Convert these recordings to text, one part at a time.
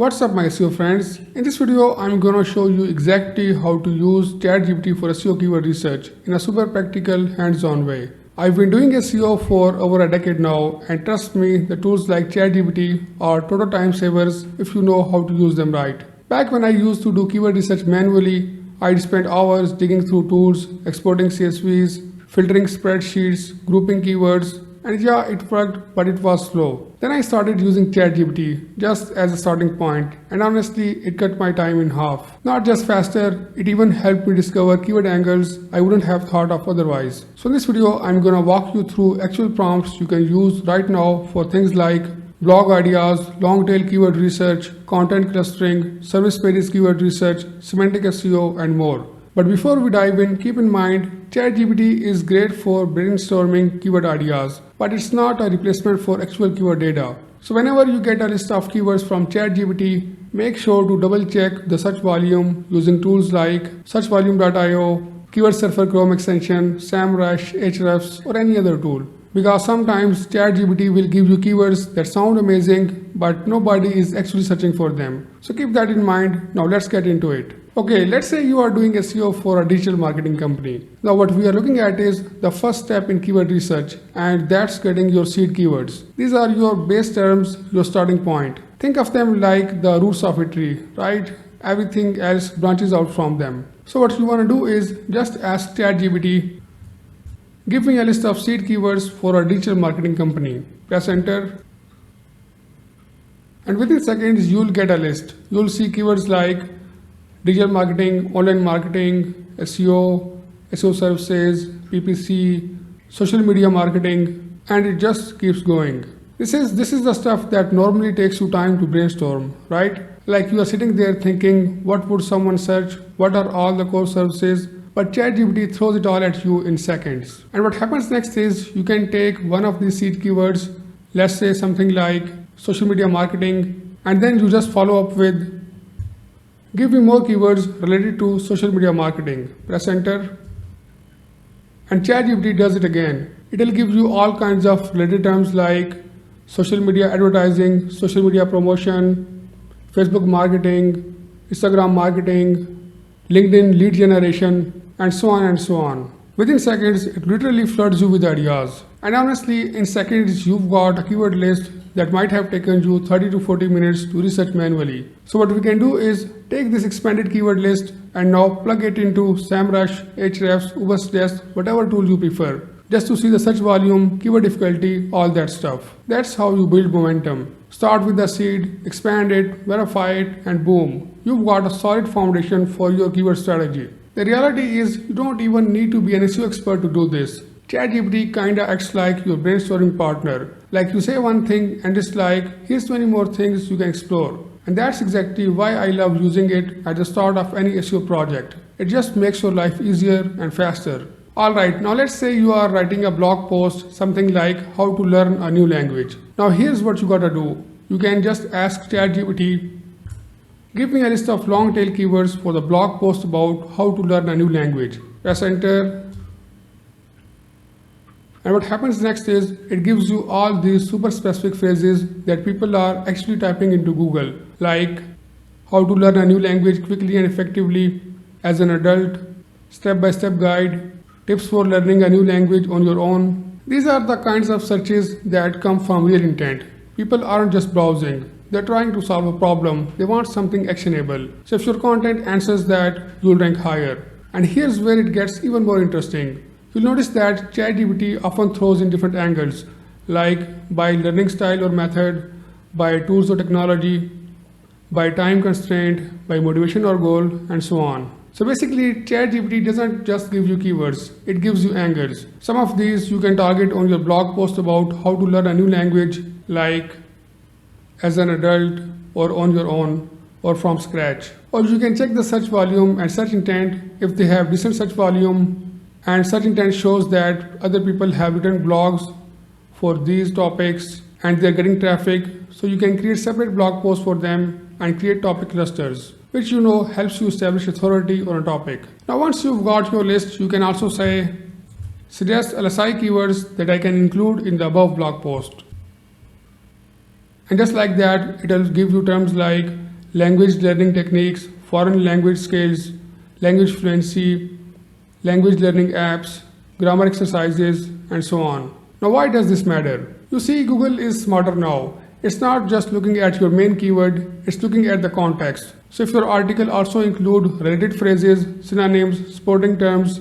What's up my SEO friends? In this video I'm gonna show you exactly how to use ChatGPT for SEO keyword research in a super practical hands-on way. I've been doing SEO for over a decade now, and trust me, the tools like ChatGPT are total time savers if you know how to use them right. Back when I used to do keyword research manually, I'd spend hours digging through tools, exporting CSVs, filtering spreadsheets, grouping keywords, and yeah, it worked, but it was slow. Then I started using ChatGPT just as a starting point, and honestly, it cut my time in half. Not just faster, it even helped me discover keyword angles I wouldn't have thought of otherwise. So in this video, I'm gonna walk you through actual prompts you can use right now for things like blog ideas, long tail keyword research, content clustering, service pages keyword research, semantic SEO, and more. But before we dive in, keep in mind, ChatGPT is great for brainstorming keyword ideas, but it's not a replacement for actual keyword data. So whenever you get a list of keywords from ChatGPT, make sure to double check the search volume using tools like searchvolume.io, Keyword Surfer Chrome extension, SEMrush, Ahrefs, or any other tool. Because sometimes ChatGPT will give you keywords that sound amazing, but nobody is actually searching for them. So keep that in mind. Now let's get into it. Okay, let's say you are doing SEO for a digital marketing company. Now what we are looking at is the first step in keyword research, and that's getting your seed keywords. These are your base terms, your starting point. Think of them like the roots of a tree, right? Everything else branches out from them. So what you want to do is just ask ChatGPT, give me a list of seed keywords for a digital marketing company. Press enter. And within seconds, you'll get a list. You'll see keywords like digital marketing, online marketing, SEO, SEO services, PPC, social media marketing, and it just keeps going. This is the stuff that normally takes you time to brainstorm, right? Like you are sitting there thinking, what would someone search? What are all the core services? But ChatGPT throws it all at you in seconds. And what happens next is you can take one of these seed keywords, let's say something like social media marketing, and then you just follow up with, give me more keywords related to social media marketing. Press enter. And ChatGPT does it again. It'll give you all kinds of related terms like social media advertising, social media promotion, Facebook marketing, Instagram marketing, LinkedIn lead generation, and so on and so on. Within seconds, it literally floods you with ideas. And honestly, in seconds, you've got a keyword list that might have taken you 30 to 40 minutes to research manually. So what we can do is take this expanded keyword list and now plug it into SEMrush, Ahrefs, Ubersuggest, whatever tool you prefer, just to see the search volume, keyword difficulty, all that stuff. That's how you build momentum. Start with the seed, expand it, verify it, and boom, you've got a solid foundation for your keyword strategy. The reality is you don't even need to be an SEO expert to do this. ChatGPT kinda acts like your brainstorming partner. Like you say one thing and it's like, here's 20 more things you can explore. And that's exactly why I love using it at the start of any SEO project. It just makes your life easier and faster. Alright, now let's say you are writing a blog post, something like how to learn a new language. Now here's what you gotta do. You can just ask ChatGPT, give me a list of long tail keywords for the blog post about how to learn a new language. Press enter. And what happens next is it gives you all these super specific phrases that people are actually typing into Google, like how to learn a new language quickly and effectively as an adult, step-by-step guide, tips for learning a new language on your own. These are the kinds of searches that come from real intent. People aren't just browsing. They're trying to solve a problem. They want something actionable. So if your content answers that, you'll rank higher. And here's where it gets even more interesting. You'll notice that ChatGPT often throws in different angles, like by learning style or method, by tools or technology, by time constraint, by motivation or goal, and so on. So basically, ChatGPT doesn't just give you keywords, it gives you angles. Some of these you can target on your blog post about how to learn a new language, like as an adult, or on your own, or from scratch. Or you can check the search volume and search intent. If they have decent search volume, and search intent shows that other people have written blogs for these topics and they're getting traffic, so you can create separate blog posts for them and create topic clusters, which you know helps you establish authority on a topic. Now once you've got your list, you can also say, suggest LSI keywords that I can include in the above blog post. And just like that, it'll give you terms like language learning techniques, foreign language skills, language fluency, language learning apps, grammar exercises, and so on. Now, why does this matter? You see, Google is smarter now. It's not just looking at your main keyword, it's looking at the context. So if your article also include related phrases, synonyms, supporting terms,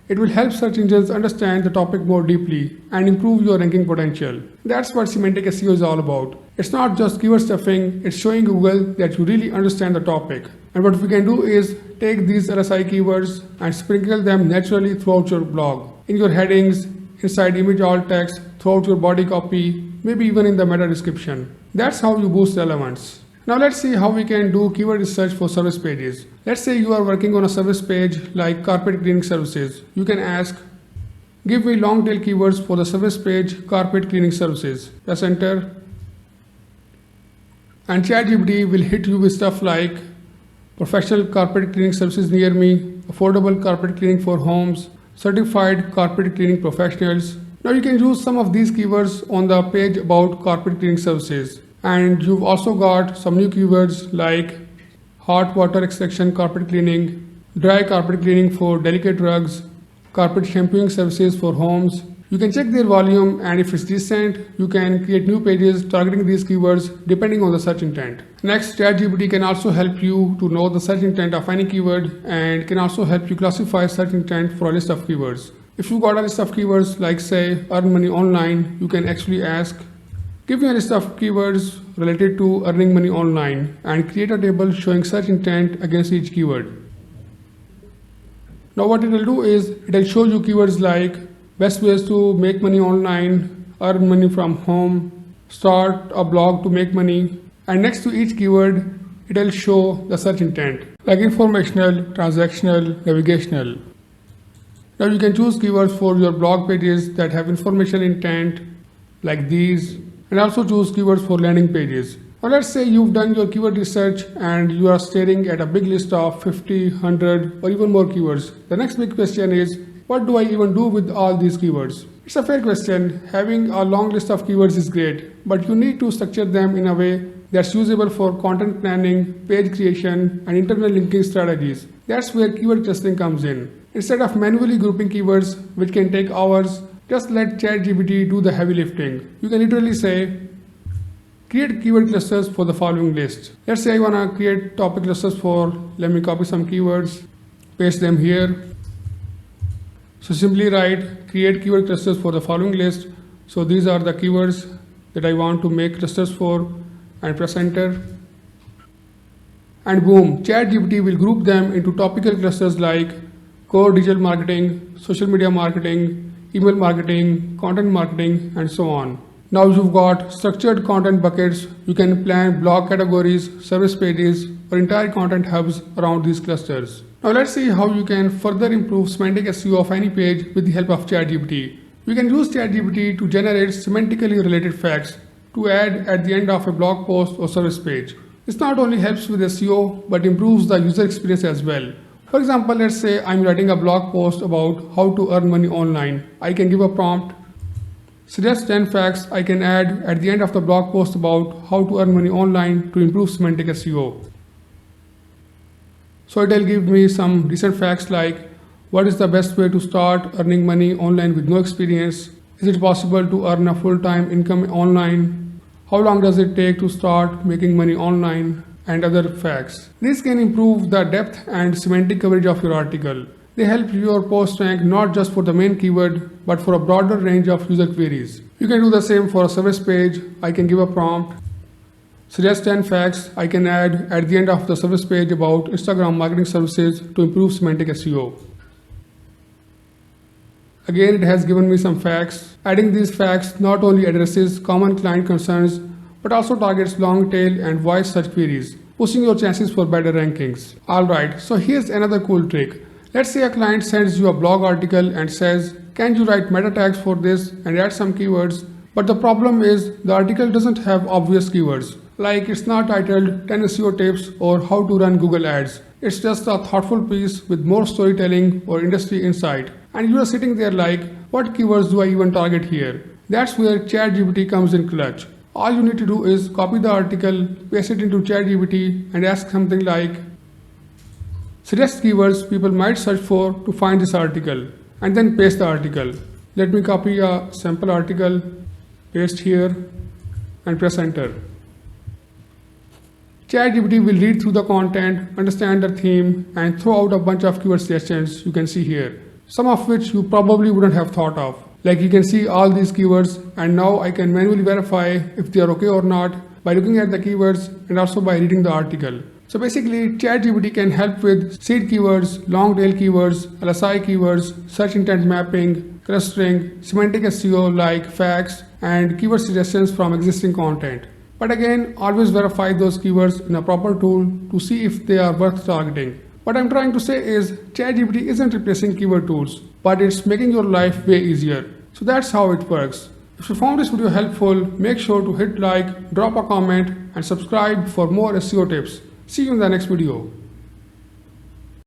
it will help search engines understand the topic more deeply and improve your ranking potential. That's what semantic SEO is all about. It's not just keyword stuffing, it's showing Google that you really understand the topic. And what we can do is take these LSI keywords and sprinkle them naturally throughout your blog. In your headings, inside image alt text, throughout your body copy, maybe even in the meta description. That's how you boost relevance. Now let's see how we can do keyword research for service pages. Let's say you are working on a service page like carpet cleaning services. You can ask, give me long tail keywords for the service page carpet cleaning services. Press enter. And ChatGPT will hit you with stuff like professional carpet cleaning services near me, affordable carpet cleaning for homes, certified carpet cleaning professionals. Now you can use some of these keywords on the page about carpet cleaning services. And you've also got some new keywords like hot water extraction carpet cleaning, dry carpet cleaning for delicate rugs, carpet shampooing services for homes. You can check their volume, and if it's decent, you can create new pages targeting these keywords depending on the search intent. Next, ChatGPT can also help you to know the search intent of any keyword and can also help you classify search intent for a list of keywords. If you got a list of keywords like say earn money online, you can actually ask, give me a list of keywords related to earning money online and create a table showing search intent against each keyword. Now what it will do is it will show you keywords like best ways to make money online, earn money from home, start a blog to make money, and next to each keyword it will show the search intent like informational, transactional, navigational. Now you can choose keywords for your blog pages that have informational intent like these, and also choose keywords for landing pages. Now let's say you've done your keyword research and you are staring at a big list of 50, 100 or even more keywords. The next big question is, what do I even do with all these keywords? It's a fair question. Having a long list of keywords is great, but you need to structure them in a way that's usable for content planning, page creation, and internal linking strategies. That's where keyword clustering comes in. Instead of manually grouping keywords, which can take hours, just let ChatGPT do the heavy lifting. You can literally say, create keyword clusters for the following list. Let's say I want to create topic clusters for, let me copy some keywords, paste them here. So simply write, create keyword clusters for the following list. So these are the keywords that I want to make clusters for, and press enter. And boom, ChatGPT will group them into topical clusters like core digital marketing, social media marketing, email marketing, content marketing, and so on. Now you've got structured content buckets. You can plan blog categories, service pages, or entire content hubs around these clusters. Now let's see how you can further improve semantic SEO of any page with the help of ChatGPT. You can use ChatGPT to generate semantically related facts to add at the end of a blog post or service page. This not only helps with SEO but improves the user experience as well. For example, let's say I'm writing a blog post about how to earn money online. I can give a prompt, suggest 10 facts I can add at the end of the blog post about how to earn money online to improve semantic SEO. So it'll give me some decent facts like, what is the best way to start earning money online with no experience? Is it possible to earn a full-time income online? How long does it take to start making money online? And other facts. These can improve the depth and semantic coverage of your article. They help your post rank not just for the main keyword, but for a broader range of user queries. You can do the same for a service page. I can give a prompt, suggest 10 facts I can add at the end of the service page about Instagram marketing services to improve semantic SEO. Again, it has given me some facts. Adding these facts not only addresses common client concerns, but also targets long tail and voice search queries, pushing your chances for better rankings. Alright, so here's another cool trick. Let's say a client sends you a blog article and says, can you write meta tags for this and add some keywords? But the problem is the article doesn't have obvious keywords, like it's not titled 10 SEO tips or how to run Google ads. It's just a thoughtful piece with more storytelling or industry insight. And you are sitting there like, what keywords do I even target here? That's where ChatGPT comes in clutch. All you need to do is copy the article, paste it into ChatGPT and ask something like, suggest keywords people might search for to find this article, and then paste the article. Let me copy a sample article, paste here and press enter. ChatGPT will read through the content, understand the theme, and throw out a bunch of keyword suggestions you can see here, some of which you probably wouldn't have thought of. Like you can see all these keywords, and now I can manually verify if they are okay or not by looking at the keywords and also by reading the article. So basically, ChatGPT can help with seed keywords, long tail keywords, LSI keywords, search intent mapping, clustering, semantic SEO like facts, and keyword suggestions from existing content. But again, always verify those keywords in a proper tool to see if they are worth targeting. What I'm trying to say is ChatGPT isn't replacing keyword tools, but it's making your life way easier. So that's how it works. If you found this video helpful, make sure to hit like, drop a comment, and subscribe for more SEO tips. See you in the next video.